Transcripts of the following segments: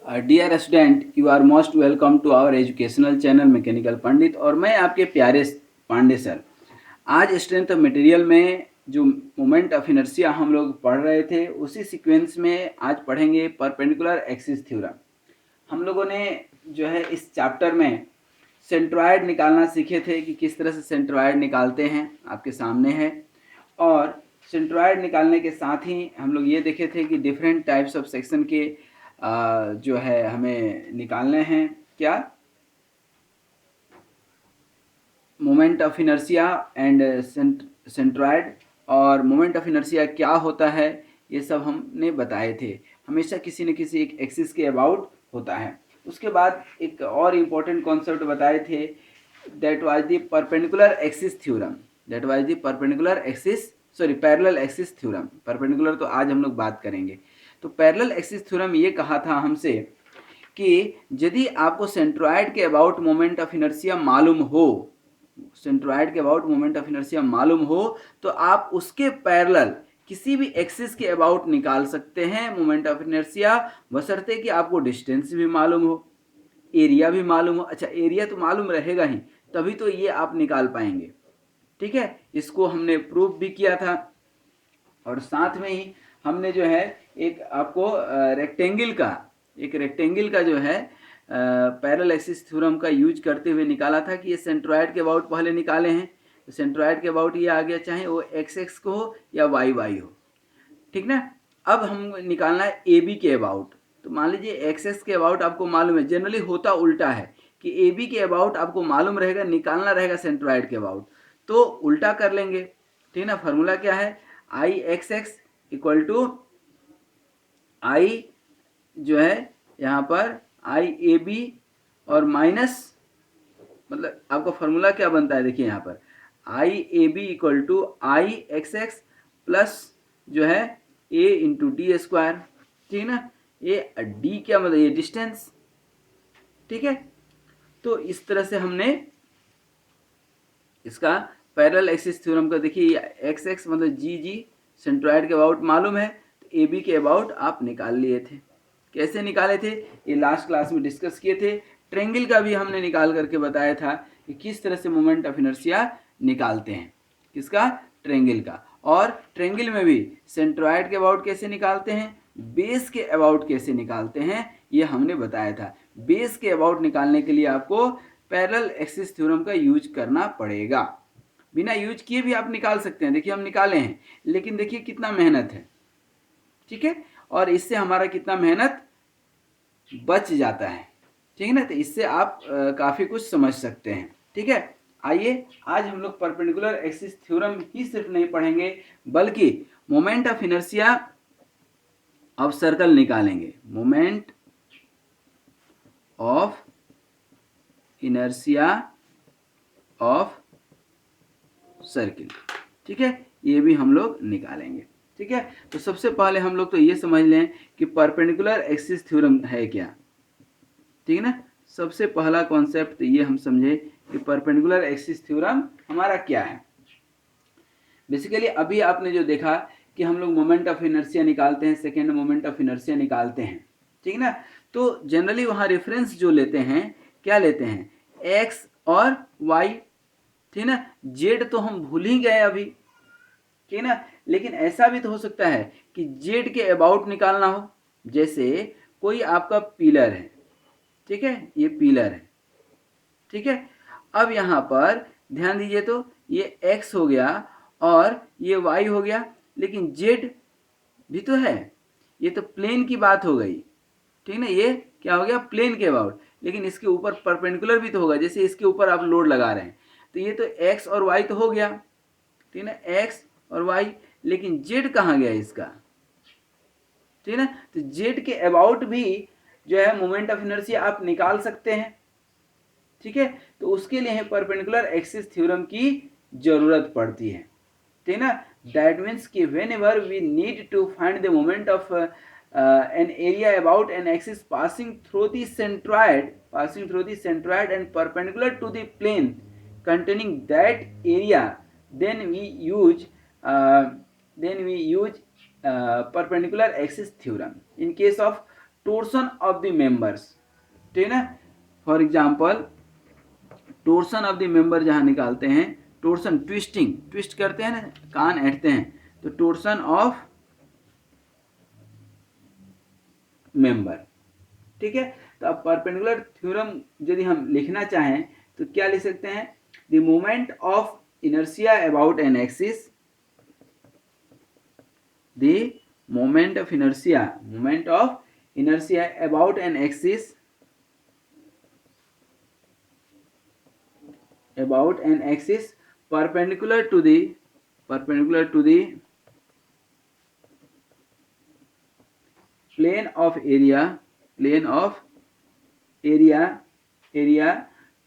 Dear student, you are most welcome to our educational channel mechanical Pandit. और मैं आपके प्यारे पांडे सर। आज स्ट्रेंथ ऑफ मटेरियल में जो मोमेंट ऑफ इनर्शिया हम लोग पढ़ रहे थे, उसी सीक्वेंस में आज पढ़ेंगे परपेंडिकुलर एक्सिस थ्योरम। हम लोगों ने जो है इस चैप्टर में सेंट्रॉयड निकालना सीखे थे कि किस तरह से सेंट्रॉयड निकालते हैं, आपके सामने है। और सेंट्रॉयड निकालने के साथ ही हम लोग ये देखे थे कि डिफरेंट टाइप्स ऑफ सेक्शन के जो है हमें निकालने हैं, क्या moment of inertia and centroid. और मोमेंट ऑफ इनर्शिया क्या होता है ये सब हमने बताए थे। हमेशा किसी न किसी एक एक्सिस के अबाउट होता है। उसके बाद एक और इम्पोर्टेंट कॉन्सेप्ट बताए थे, that was the perpendicular axis theorem. That was the perpendicular axis parallel axis theorem. Perpendicular तो आज हम लोग बात करेंगे। तो पैरेलल एक्सिस थ्योरम ये कहा था हमसे कि यदि आपको सेंट्रॉयड के अबाउट मोमेंट ऑफ इनर्शिया मालूम हो, सेंट्रॉयड के अबाउट मोमेंट ऑफ इनर्शिया मालूम हो, तो आप उसके पैरेलल किसी भी एक्सिस के अबाउट निकाल सकते हैं मोमेंट ऑफ इनर्शिया, बशर्ते कि आपको डिस्टेंस भी मालूम हो, एरिया भी मालूम हो। अच्छा, एरिया तो मालूम रहेगा ही, तभी तो ये आप निकाल पाएंगे। ठीक है, इसको हमने प्रूव भी किया था। और साथ में ही हमने जो है एक आपको रेक्टेंगल का जो है पैरेलल एक्सिस थ्योरम का यूज करते हुए निकाला था कि ये सेंट्रॉयड के अबाउट पहले निकाले हैं। तो सेंट्रॉयड के अबाउट ये आ गया, चाहे वो एक्स एक्स को हो या वाई वाई हो। ठीक ना। अब हम निकालना है ए बी के अबाउट। तो मान लीजिए एक्स एक्स के अबाउट आपको मालूम है, जनरली होता उल्टा है कि ए बी के अबाउट आपको मालूम रहेगा, निकालना रहेगा सेंट्रॉयड के अबाउट। तो उल्टा कर लेंगे। ठीक ना। फॉर्मूला क्या है, I X x equal to आई जो है यहाँ पर आई ए बी और माइनस, मतलब आपका फॉर्मूला क्या बनता है, देखिए यहाँ पर I A B equal to I X X plus जो है ए इंटू डी स्क्वायर। ठीक है ना। ये डी क्या मतलब, ये डिस्टेंस। ठीक है। तो इस तरह से हमने इसका पैरेलल एक्सिस थ्योरम का, देखिए एक्स एक्स मतलब जी जी सेंट्रॉयड के अबाउट मालूम है, तो ए बी के अबाउट आप निकाल लिए थे। कैसे निकाले थे ये लास्ट क्लास में डिस्कस किए थे। ट्रेंगल का भी हमने निकाल करके बताया था कि किस तरह से मोमेंट ऑफ इनर्शिया निकालते हैं, किसका, ट्रेंगल का। और ट्रेंगल में भी सेंट्रॉयड के अबाउट कैसे निकालते हैं, बेस के अबाउट कैसे निकालते हैं, ये हमने बताया था। बेस के अबाउट निकालने के लिए आपको पैरेलल एक्सिस थ्योरम का यूज करना पड़ेगा। बिना यूज किए भी आप निकाल सकते हैं। देखिए हम निकाले हैं, लेकिन देखिए कितना मेहनत है। ठीक है। और इससे हमारा कितना मेहनत बच जाता है। ठीक है ना। तो इससे आप काफ़ी कुछ समझ सकते हैं। ठीक है। आइए आज हम लोग परपेंडिकुलर एक्सिस थ्योरम ही सिर्फ नहीं पढ़ेंगे, बल्कि moment of inertia of circle निकालेंगे। Moment of inertia of circle. ठीक है, ये भी हम लोग निकालेंगे। ठीक है। तो सबसे पहले हम लोग तो ये समझ लें कि परपेंडिकुलर एक्सिस थ्योरम है क्या। ठीक है ना। सबसे पहला कॉन्सेप्ट ये हम समझे कि परपेंडिकुलर एक्सिस थ्योरम हमारा क्या है। बेसिकली अभी आपने जो देखा कि हम लोग मोमेंट ऑफ इनर्शिया निकालते हैं, सेकेंड मोमेंट ऑफ इनर्शिया निकालते हैं। ठीक ना। तो जनरली वहाँ रेफरेंस जो लेते हैं, क्या लेते हैं, एक्स और वाई। ठीक ना। जेड तो हम भूल ही गए अभी। ठीक ना। लेकिन ऐसा भी तो हो सकता है कि जेड के अबाउट निकालना हो। जैसे कोई आपका पिलर है, ठीक है, ये पिलर है। ठीक है। अब यहाँ पर ध्यान दीजिए, तो ये एक्स हो गया और ये वाई हो गया, लेकिन जेड भी तो है। ये तो प्लेन की बात हो गई। ठीक ना। ये क्या हो गया, प्लेन के अबाउट। लेकिन इसके ऊपर परपेंडिकुलर भी तो होगा, जैसे इसके ऊपर आप लोड लगा रहे हैं। तो ये तो एक्स और वाई तो हो गया। ठीक ना, एक्स और वाई। लेकिन जेड कहाँ गया इसका। ठीक ना। तो जेड के अबाउट भी जो है मोमेंट ऑफ इनर्शिया आप निकाल सकते हैं। ठीक है। तो उसके लिए परपेंडिकुलर एक्सिस थ्योरम की जरूरत पड़ती है। ठीक ना। दैट मीन्स कि whenever we need to find the moment of an area about an axis passing through the centroid and perpendicular to the plane containing that area, then we use perpendicular axis theorem. In case of torsion of the members, ठीक है ना। For example torsion of the member जहाँ निकालते हैं, torsion twisting, twist करते हैं ना, कान ऐंठते हैं, तो टोर्सन ऑफ मेंबर, ठीक है। तो अब परपेंडिकुलर थ्योरम यदि हम लिखना चाहें तो क्या लिख सकते हैं, the moment of inertia about an axis, the moment of inertia, moment of inertia about an axis, about an axis perpendicular to the plane of area, plane of area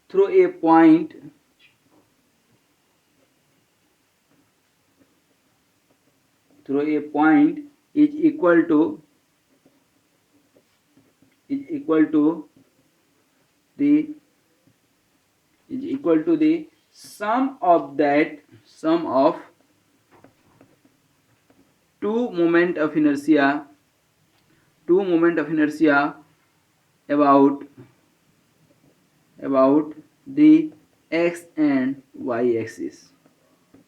through a point is equal to the sum of two moment of inertia about the x and y axis,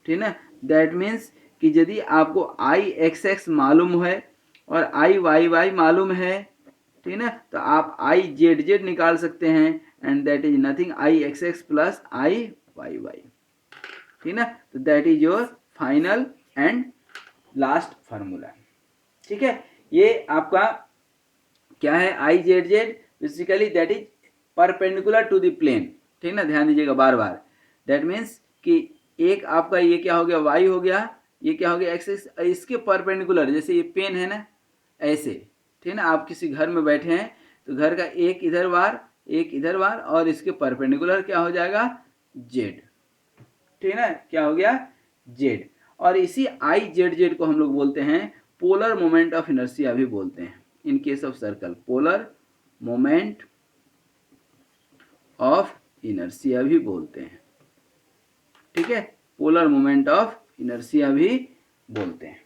ठीक ना। That means कि यदि आपको आई X x मालूम है और आई Y Y मालूम है, ठीक ना, तो आप आई जेड जेड निकाल सकते हैं, and that is nothing I X X plus I Y Y, ठीक ना। तो that is your final and last formula, ठीक है। ये आपका क्या है, I Z Z basically that is perpendicular to the plane, ठीक ना, ध्यान दीजिएगा बार बार। दैट मीन्स कि एक आपका ये क्या हो गया, वाई हो गया, ये क्या हो गया, एक्स एक्स, इसके परपेंडिकुलर, जैसे ये पेन है ना, ऐसे, ठीक ना। आप किसी घर में बैठे हैं तो घर का एक इधर वार और इसके परपेंडिकुलर क्या हो जाएगा, जेड, ठीक ना, क्या हो गया, जेड। और इसी आई जेड जेड को हम लोग बोलते हैं पोलर मोमेंट ऑफ इनर्शिया भी बोलते हैं। In case of circle polar moment of inertia भी बोलते हैं, ठीक है, पोलर मोमेंट ऑफ इनर्शिया भी बोलते हैं,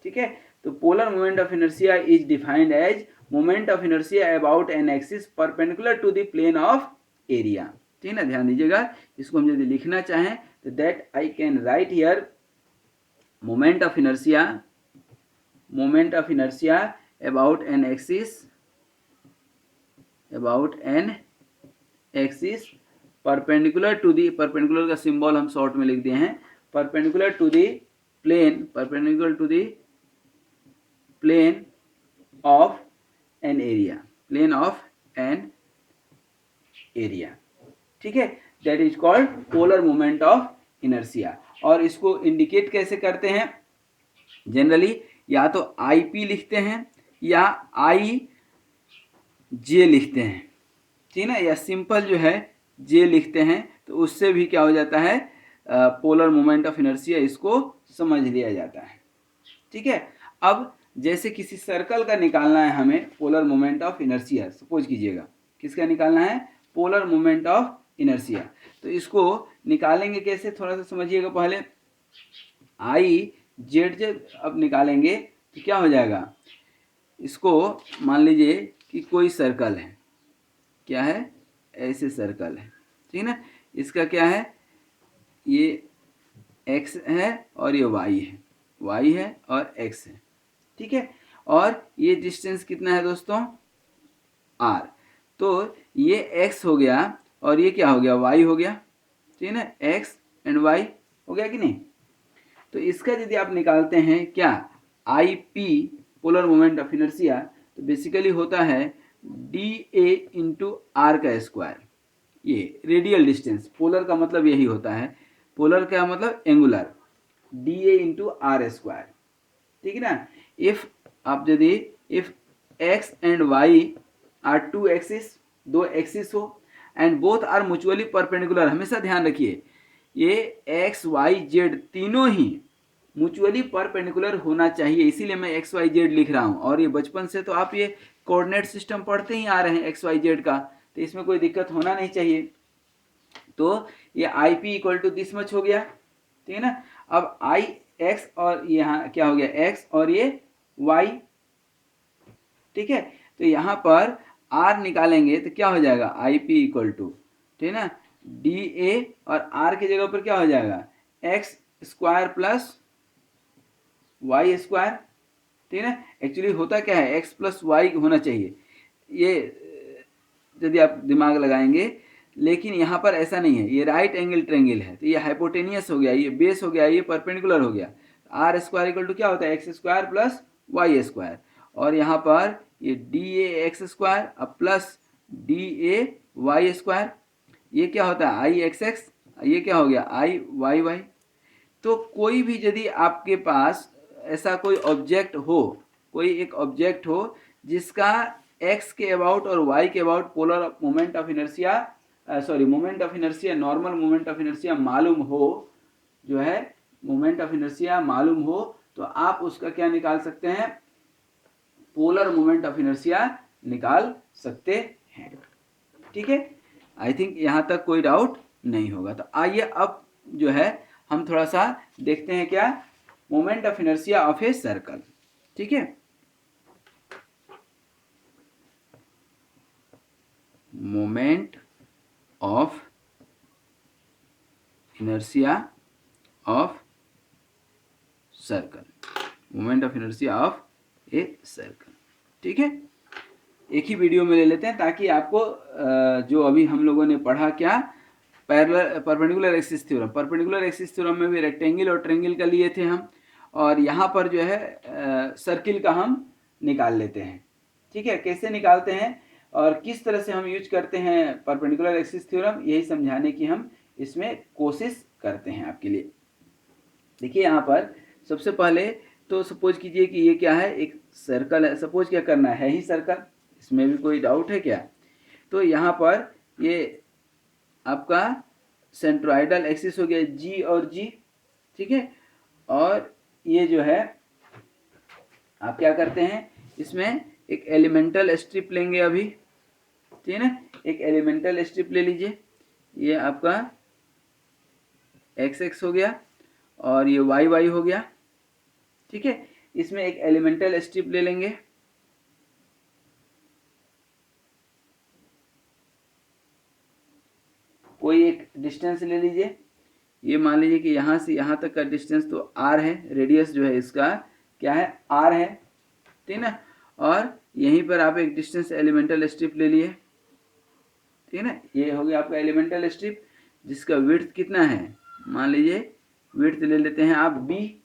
ठीक है। तो polar moment of inertia is defined as moment of inertia about an axis perpendicular to the plane of area, ठीक ना। ध्यान दीजिएगा, इसको हम यदि लिखना चाहें तो that I can write here moment of inertia about an axis perpendicular to the, perpendicular का सिंबल हम शॉर्ट में लिख दिए हैं, perpendicular to the plane of an area, ठीक है। That is called polar moment of inertia. और इसको इंडिकेट कैसे करते हैं, जनरली या तो आई पी लिखते हैं या आई जे लिखते हैं, ठीक ना, या सिंपल जो है जे लिखते हैं, तो उससे भी क्या हो जाता है, पोलर मोमेंट ऑफ इनर्शिया इसको समझ लिया जाता है, ठीक है। अब जैसे किसी सर्कल का निकालना है हमें polar moment of inertia, suppose कीजिएगा किसका निकालना है, पोलर मोमेंट ऑफ इनर्शिया, तो इसको निकालेंगे कैसे, थोड़ा सा समझिएगा पहले। आई जेड जेड अब निकालेंगे तो क्या हो जाएगा, इसको मान लीजिए कि कोई सर्कल है, क्या है, ऐसे सर्कल है, ठीक ना, इसका क्या है, ये x है और ये y है और x है, ठीक है। और ये डिस्टेंस कितना है दोस्तों, r, तो ये x हो गया और ये क्या हो गया, y हो गया, ठीक है ना, x एंड y हो गया कि नहीं। तो इसका यदि आप निकालते हैं क्या, I P polar moment of inertia, तो बेसिकली होता है डी ए इंटू आर का स्क्वायर, ये रेडियल डिस्टेंस, पोलर का मतलब यही होता है, पोलर का मतलब angular, D A into R square, ठीक है ना। इफ आप यदि if X and Y are two axis, दो एक्सिस हो, and both are mutually perpendicular, हमेशा ध्यान रखिए ये एक्स वाई जेड तीनों ही म्यूचुअली परपेंडिकुलर होना चाहिए, इसीलिए मैं एक्स वाई जेड लिख रहा हूँ। और ये बचपन से तो आप ये कोऑर्डिनेट सिस्टम पढ़ते ही आ रहे हैं एक्स वाई जेड का, तो इसमें कोई दिक्कत होना नहीं चाहिए। तो ये I P equal to this much हो गया, ठीक है ना। अब आई एक्स और यहाँ क्या हो गया, एक्स और ये वाई, ठीक है। तो यहाँ पर आर निकालेंगे तो क्या हो जाएगा, आई पी इक्वल टू, ठीक है ना, डी ए, और आर की जगह पर क्या हो जाएगा, X square plus Y square, ठीक है ना। एक्चुअली होता क्या है, एक्स प्लस वाई होना चाहिए, ये यदि आप दिमाग लगाएंगे, लेकिन यहाँ पर ऐसा नहीं है, ये राइट एंगल ट्रेंगल है, तो ये हाइपोटेनियस हो गया, ये बेस हो गया, ये परपेंडिकुलर हो गया। आर स्क्वायर इक्वल टू क्या होता है, X square plus Y square, और यहाँ पर ये डी ए एक्स स्क्वायर अब plus D A Y square, ये क्या होता है, आई एक्स एक्स, ये क्या हो गया, आई वाई वाई। तो कोई भी यदि आपके पास ऐसा कोई ऑब्जेक्ट हो, कोई एक ऑब्जेक्ट हो जिसका एक्स के अबाउट और वाई के about polar moment of inertia, moment of inertia, normal moment of inertia मालूम हो, जो है मोमेंट ऑफ इनर्शिया मालूम हो, तो आप उसका क्या निकाल सकते हैं, पोलर मोमेंट ऑफ इनर्शिया निकाल सकते हैं। ठीक है, आई थिंक यहाँ तक कोई डाउट नहीं होगा। तो आइए अब जो है हम थोड़ा सा देखते हैं क्या, moment of inertia of a circle. ठीक है, moment of inertia of circle, moment of inertia of a circle. ठीक है, एक ही वीडियो में ले लेते हैं ताकि आपको जो अभी हम लोगों ने पढ़ा क्या, perpendicular axis theorem, perpendicular axis theorem में भी रेक्टेंगल और ट्रेंगल का लिए थे हम, और यहाँ पर जो है सर्किल का हम निकाल लेते हैं। ठीक है, कैसे निकालते हैं और किस तरह से हम यूज करते हैं परपेंडिकुलर एक्सिस थ्योरम, यही समझाने की हम इसमें कोशिश करते हैं आपके लिए। देखिए यहाँ पर सबसे पहले तो सपोज कीजिए कि ये क्या है, एक सर्कल है, सपोज क्या करना है ही सर्कल, इसमें भी कोई डाउट है क्या। तो यहाँ पर ये आपका सेंट्रोइडल एक्सिस हो गया जी और जी, ठीक है, और ये जो है आप क्या करते हैं, इसमें एक एलिमेंटल स्ट्रिप लेंगे अभी, ठीक है ना, एक एलिमेंटल स्ट्रिप ले लीजिए, ये आपका एक्स एक्स हो गया और ये वाई वाई हो गया। ठीक है, इसमें एक एलिमेंटल स्ट्रिप ले लेंगे, कोई एक डिस्टेंस ले लीजिए, ये मान लीजिए कि यहाँ से यहाँ तक का डिस्टेंस तो आर है, रेडियस जो है इसका क्या है, आर है, ठीक है ना, और यहीं पर आप एक डिस्टेंस एलिमेंटल स्ट्रिप ले लिए, ठीक है ना, ये हो गया आपका एलिमेंटल स्ट्रिप जिसका विड्थ कितना है, मान लीजिए विड्थ ले लेते हैं आप बी,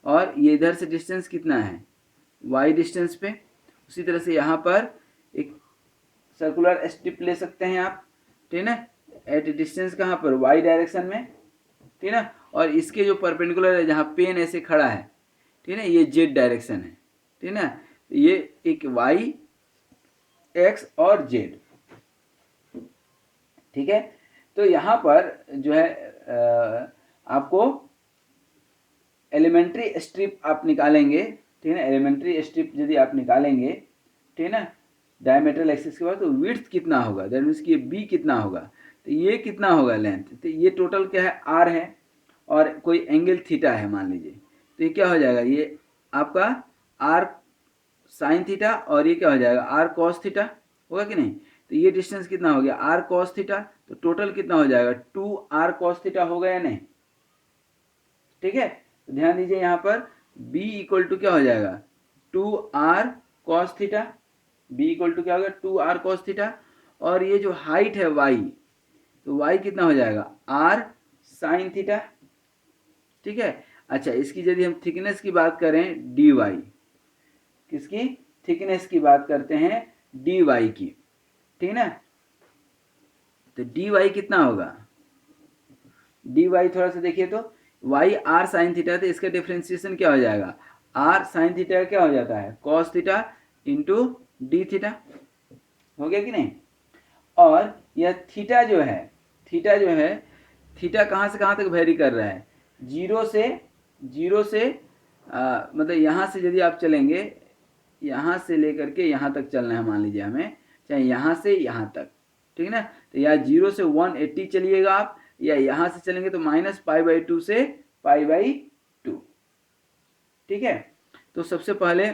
और ये इधर से डिस्टेंस कितना है, वाई डिस्टेंस पे। उसी तरह से यहाँ पर एक सर्कुलर स्ट्रिप ले सकते हैं आप, ठीक है ना, एट डिस्टेंस कहाँ पर, वाई डायरेक्शन में, ठीक है ना, और इसके जो परपेंडिकुलर है जहाँ पेन ऐसे खड़ा है, ठीक है ना, ये जेड डायरेक्शन है, ठीक है ना, ये एक वाई एक्स और जेड। ठीक है, तो यहाँ पर जो है आपको एलिमेंट्री स्ट्रिप आप निकालेंगे, ठीक है ना, एलिमेंट्री स्ट्रिप यदि आप निकालेंगे, ठीक है ना, डायमीटरल एक्सिस के बाद, तो विड्थ कितना होगा, दैट मीन्स कि बी कितना होगा, तो ये कितना होगा लेंथ, तो ये टोटल क्या है, आर है, और कोई एंगल थीटा है मान लीजिए, तो ये क्या हो जाएगा, ये आपका आर साइन थीटा, और ये क्या हो जाएगा, आर कॉस थीटा होगा कि नहीं। तो ये डिस्टेंस कितना हो गया, आर कॉस थीटा, तो टोटल कितना हो जाएगा, 2r कॉस थीटा होगा या नहीं। ठीक है, तो ध्यान दीजिए यहाँ पर b इक्वल टू क्या हो जाएगा, 2r cos theta, b equal to क्या होगा, 2r कॉस थीटा, और ये जो हाइट है y, तो y कितना हो जाएगा, r साइन थीटा। ठीक है, अच्छा इसकी यदि हम थिकनेस की बात करें dy, किसकी थिकनेस की बात करते हैं, dy की, ठीक है ना, तो dy कितना होगा, dy थोड़ा सा देखिए तो y r साइन थीटा, तो इसका डिफ्रेंसिएशन क्या हो जाएगा, r साइन थीटा क्या हो जाता है, cos theta into D theta, हो गया कि नहीं। और यह थीटा जो है, थीटा जो है, थीटा कहाँ से कहाँ तक वेरी कर रहा है, जीरो से मतलब यहाँ से यदि आप चलेंगे, यहाँ से लेकर के यहाँ तक चलना है मान लीजिए हमें, चाहे यहाँ से यहाँ तक, ठीक है ना, तो या 0 से 180 चलिएगा आप, या यहाँ से चलेंगे तो -π/2 से π/2। ठीक है, तो सबसे पहले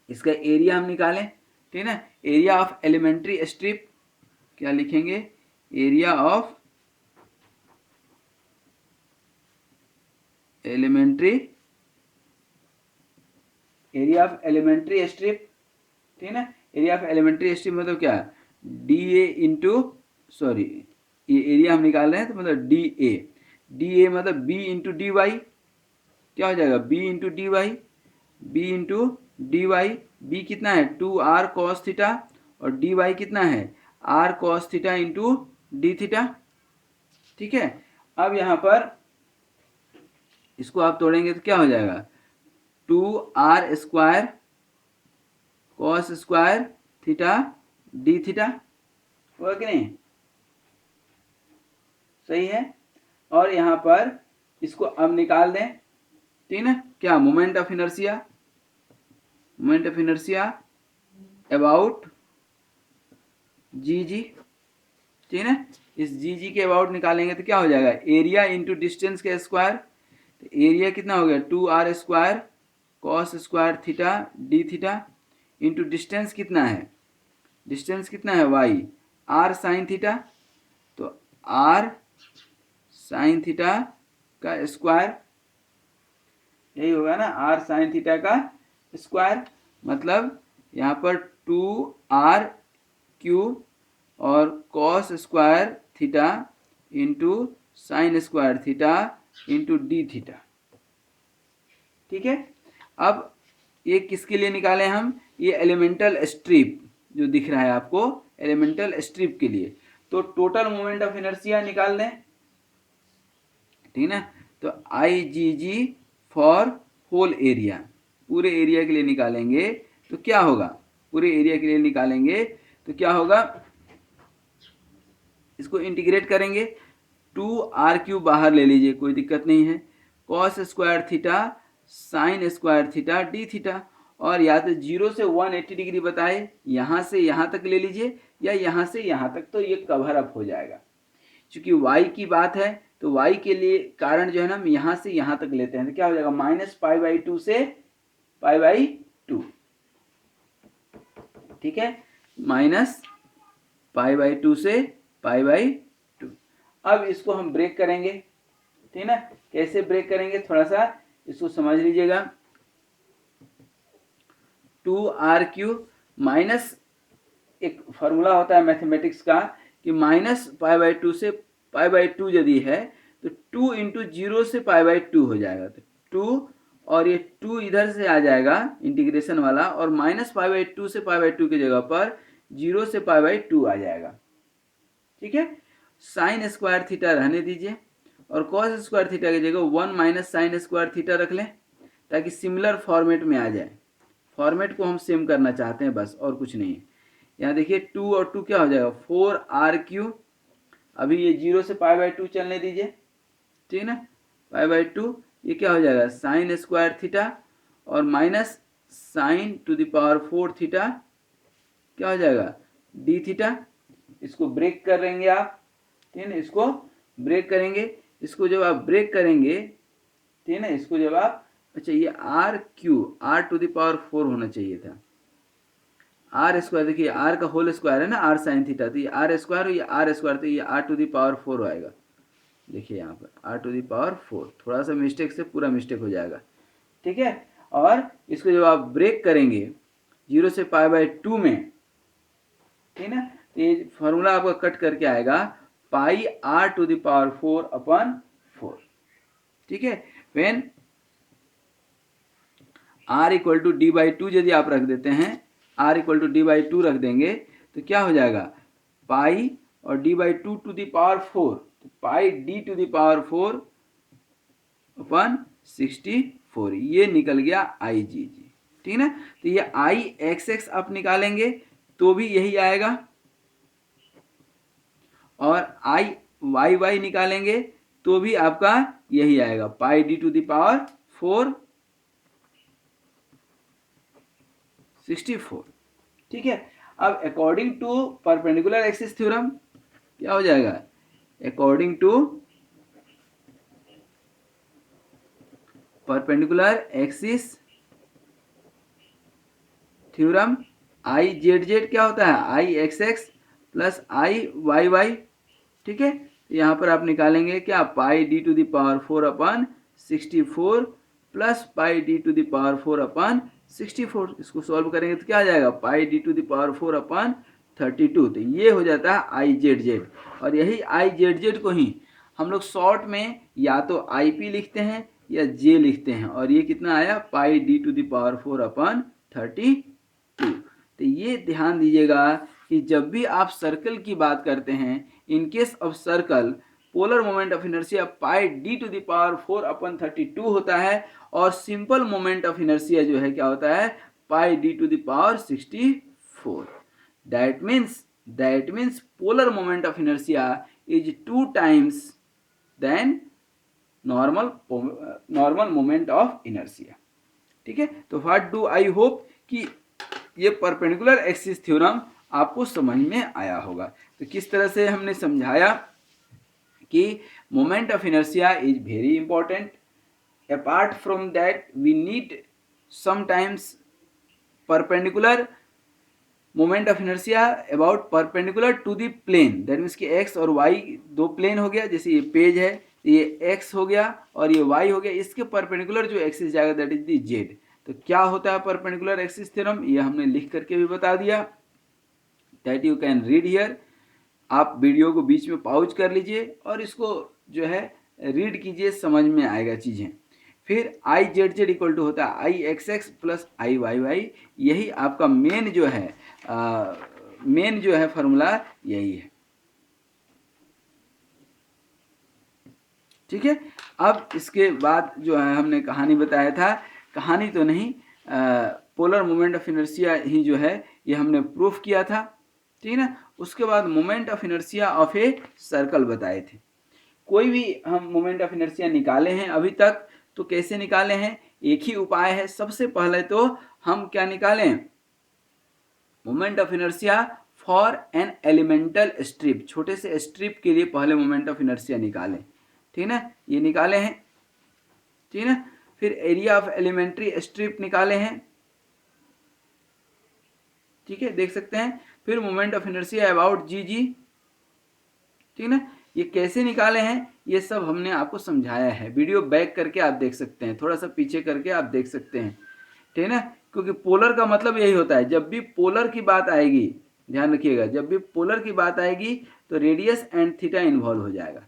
इसका एरिया हम निकालें, ठीक ठीक है। एरिया ऑफ एलिमेंट्री स्ट्रिप क्या लिखेंगे, area of elementary, area of elementary strip, ठीक है ना। एरिया ऑफ एलिमेंट्री स्ट्रिप मतलब क्या, डी ए इंटू, सॉरी ये एरिया हम निकाल रहे हैं तो मतलब डी ए, डी ए मतलब बी इंटू डी वाई, क्या हो जाएगा B into D Y, B into D Y, B कितना है 2r कॉस थीटा और डी वाई कितना है r cos theta into D theta, ठीक है। अब यहाँ पर इसको आप तोड़ेंगे तो क्या हो जाएगा 2r square cos square theta D theta, होगा कि नहीं, सही है। और यहाँ पर इसको अब निकाल दें, ठीक है, क्या moment of inertia, moment of inertia about G G, ठीक है। इस जी जी के अबाउट निकालेंगे तो क्या हो जाएगा एरिया इंटू डिस्टेंस के स्क्वायर, तो एरिया कितना हो गया 2r square cos square theta D theta into distance कितना है, डिस्टेंस कितना है y r साइन थीटा, तो r साइन थीटा का स्क्वायर, यही होगा ना r साइन थीटा का स्क्वायर, मतलब यहाँ पर 2r क्यूब और cos square theta into sine square theta into D theta, ठीक है। अब ये किसके लिए निकालें हम, ये एलिमेंटल स्ट्रिप जो दिख रहा है आपको एलिमेंटल स्ट्रिप के लिए, तो टोटल मोमेंट ऑफ इनर्शिया निकाल दें, ठीक है ना। तो आई जी जी फॉर होल एरिया, पूरे एरिया के लिए निकालेंगे तो क्या होगा, पूरे एरिया के लिए निकालेंगे तो क्या होगा, इसको इंटीग्रेट करेंगे 2r क्यूब बाहर ले लीजिए कोई दिक्कत नहीं है, cos square theta sine square theta D theta, और या तो 0 से 180 डिग्री बताए यहाँ से यहाँ तक ले लीजिए या यहाँ से यहाँ तक, तो ये कवर अप हो जाएगा। क्योंकि y की बात है तो y के लिए कारण जो है ना हम यहाँ से यहाँ तक लेते हैं तो क्या हो जाएगा -π/2 से π/2, ठीक है, -π/2 से π/2। अब इसको हम ब्रेक करेंगे, ठीक है ना, कैसे ब्रेक करेंगे थोड़ा सा इसको समझ लीजिएगा, 2r क्यूब माइनस, एक फॉर्मूला होता है मैथमेटिक्स का कि -π/2 से π/2 यदि है तो 2 इंटू 0 से π/2 हो जाएगा, तो 2 और ये 2 इधर से आ जाएगा इंटीग्रेशन वाला, और -π/2 से π/2 की जगह पर 0 से π/2 आ जाएगा, ठीक है। साइन स्क्वायर थीटा रहने दीजिए और कॉस स्क्वायर थीटा की जगह 1 माइनस साइन स्क्वायर थीटा रख लें ताकि सिमिलर फॉर्मेट में आ जाए, फॉर्मेट को हम सेम करना चाहते हैं बस और कुछ नहीं है। यहाँ देखिए 2 और 2 क्या हो जाएगा 4r क्यूब, अभी ये 0 से π/2 चलने दीजिए, ठीक है ना, π/2 ये क्या हो जाएगा साइन स्क्वायर थीटा और minus sign to the power 4 theta, क्या हो जाएगा डी थीटा। इसको ब्रेक करेंगे आप, ठीक है ना, इसको ब्रेक करेंगे, इसको जब आप ब्रेक करेंगे, ठीक है ना, इसको जब आप, अच्छा ये r cube r to the power 4 होना चाहिए था, आर स्क्वायर, देखिए आर का होल स्क्वायर है ना आर साइन थीटा, तो ये आर स्क्वायर ये आर स्क्वायर, तो ये आर टू दी पावर 4 आएगा, देखिए यहाँ पर आर टू दी पावर 4, थोड़ा सा मिस्टेक से पूरा मिस्टेक हो जाएगा, ठीक है। और इसको जब आप ब्रेक करेंगे 0 से π/2 में, ठीक है ना, तो ये फॉर्मूला आपका कट करके आएगा पाई r टू दी पावर 4/4, ठीक है। When r equal to d/2 यदि आप रख देते हैं, r इक्वल टू d/2 रख देंगे तो क्या हो जाएगा पाई और d/2 टू दी पावर 4, तो पाई d टू दी पावर 4/64, ये निकल गया आई जी जी, ठीक है ना। तो ये आई एक्स एक्स आप निकालेंगे तो भी यही आएगा, और आई वाई वाई निकालेंगे तो भी आपका यही आएगा pi d to the power 4/64, ठीक है। अब according to perpendicular axis theorem क्या हो जाएगा, according to perpendicular axis theorem I Z Z क्या होता है, I X X plus I Y Y, ठीक है। यहाँ पर आप निकालेंगे क्या, pi D to the power 4 upon 64 plus pi D to the power 4 upon 64। इसको सॉल्व करेंगे तो क्या आ जाएगा, pi D to the power 4 upon 32। तो ये हो जाता है आई जेड जेड। और यही आई जेड जेड को ही हम लोग शॉर्ट में या तो आई पी लिखते हैं या जे लिखते हैं। और ये कितना आया, पाई D to the power 4 upon 32। तो ये ध्यान दीजिएगा कि जब भी आप सर्कल की बात करते हैं, in case of circle polar moment of inertia pi D to the power 4 upon 32 होता है, और सिंपल मोमेंट ऑफ इनर्शिया जो है क्या होता है, pi D to the power 64। That means polar moment of inertia is 2 times than normal moment of inertia, ठीक है। तो व्हाट डू आई होप कि ये परपेंडिकुलर एक्सिस थ्योरम आपको समझ में आया होगा। तो किस तरह से हमने समझाया कि moment of inertia is very important, apart from that we need sometimes perpendicular moment of inertia about perpendicular to the plane. That means कि एक्स और वाई दो प्लेन हो गया, जैसे ये पेज है, ये एक्स हो गया और ये वाई हो गया, इसके परपेंडिकुलर जो एक्सिस जाएगा दैट इज द जेड। तो क्या होता है परपेंडिकुलर एक्सिस थ्योरम, ये हमने लिख करके भी बता दिया, that you can read here. आप वीडियो को बीच में पॉज कर लीजिए और इसको जो है रीड कीजिए, समझ में आएगा चीज़ें। फिर I Z Z equal to होता है I X X plus I Y Y. यही आपका मेन जो है फॉर्मूला यही है, ठीक है। अब इसके बाद जो है हमने कहानी बताया था, कहानी तो नहीं, पोलर मोमेंट ऑफ इनर्शिया ही जो है ये हमने प्रूफ किया था, ठीक है ना। उसके बाद moment of inertia of a circle बताए थे। कोई भी हम मोमेंट ऑफ इनर्शिया निकाले हैं अभी तक, तो कैसे निकाले हैं, एक ही उपाय है। सबसे पहले तो हम क्या निकालें, moment of inertia for an elemental strip, छोटे से स्ट्रिप के लिए पहले मोमेंट ऑफ इनर्शिया निकालें, ठीक ना, ये निकाले हैं, ठीक ना। फिर एरिया ऑफ एलिमेंट्री स्ट्रिप निकाले हैं, ठीक है, देख सकते हैं। फिर moment of inertia about G G, ठीक ना। ये कैसे निकाले हैं ये सब हमने आपको समझाया है, वीडियो बैक करके आप देख सकते हैं, थोड़ा सा पीछे करके आप देख सकते हैं, ठीक है ना। क्योंकि पोलर का मतलब यही होता है, जब भी पोलर की बात आएगी, ध्यान रखिएगा, जब भी पोलर की बात आएगी तो रेडियस एंड थीटा इन्वॉल्व हो जाएगा,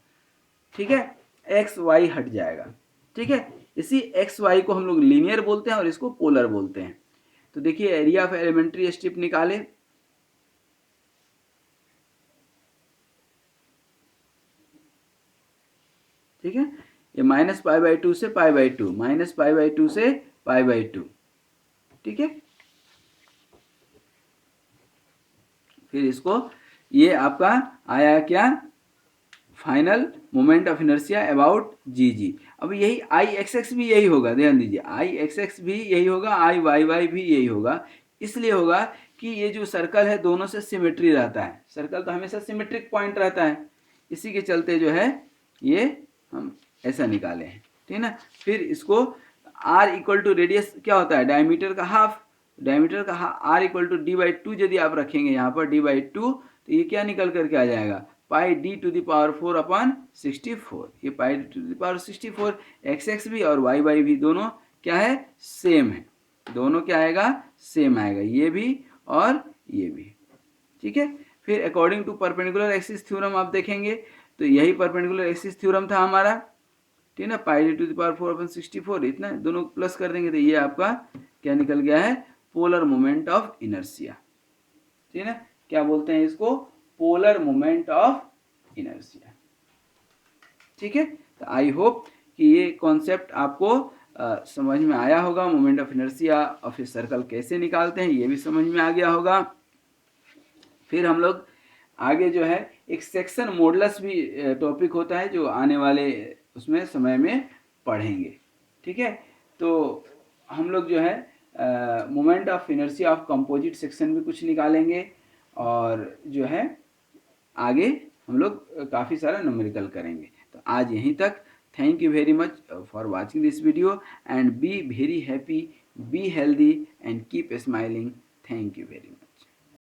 ठीक है, एक्स वाई हट जाएगा, ठीक है। इसी एक्स वाई को हम लोग लीनियर बोलते हैं और इसको पोलर बोलते हैं। तो देखिए एरिया ऑफ एलिमेंट्री स्ट्रिप निकाले, ठीक है, ये माइनस पाई बाई 2 से pi by 2, minus pi by 2 से पाई बाई 2, ठीक है। फिर इसको ये आपका आया क्या, final moment of inertia about G G. अब यही आई एक्स एक्स भी यही होगा, ध्यान दीजिए, आई एक्स एक्स भी यही होगा, आई वाई वाई भी यही होगा। इसलिए होगा कि ये जो सर्कल है दोनों से सिमेट्री रहता है, सर्कल तो हमेशा सिमेट्रिक पॉइंट रहता है, इसी के चलते जो है ये हम ऐसा निकाले हैं, ठीक ना। फिर इसको आर इक्वल टू रेडियस क्या होता है, डायमीटर का हाफ, डायमीटर का R equal to D by 2 यदि आप रखेंगे यहाँ पर डी बाई 2, तो ये क्या निकल करके आ जाएगा, pi D to the power 4 upon 64। ये pi D to the power 64, X X भी और वाई वाई भी दोनों क्या है, सेम है, दोनों क्या आएगा, सेम आएगा, ये भी और ये भी, ठीक है। फिर according to perpendicular axis theorem आप देखेंगे तो यही परपेंडिकुलर एक्सिस थ्योरम था हमारा, ठीक है ना, पाई D to the power 4 upon 64, इतना दोनों प्लस कर देंगे तो ये आपका क्या निकल गया है, पोलर मोमेंट ऑफ इनर्शिया, ठीक है ना। क्या बोलते हैं इसको, पोलर मोमेंट ऑफ इनर्शिया, ठीक है। तो आई होप कि ये कॉन्सेप्ट आपको समझ में आया होगा, moment of inertia of a circle कैसे निकालते हैं ये भी समझ में आ गया होगा। फिर हम लोग आगे जो है एक सेक्शन मॉडुलस भी टॉपिक होता है जो आने वाले उसमें समय में पढ़ेंगे, ठीक है। तो हम लोग जो है moment of inertia of composite section भी कुछ निकालेंगे, और जो है आगे हम लोग काफ़ी सारा न्यूमेरिकल करेंगे। तो आज यहीं तक, thank you very much for watching this video and be very happy, be healthy and keep smiling, thank you very much.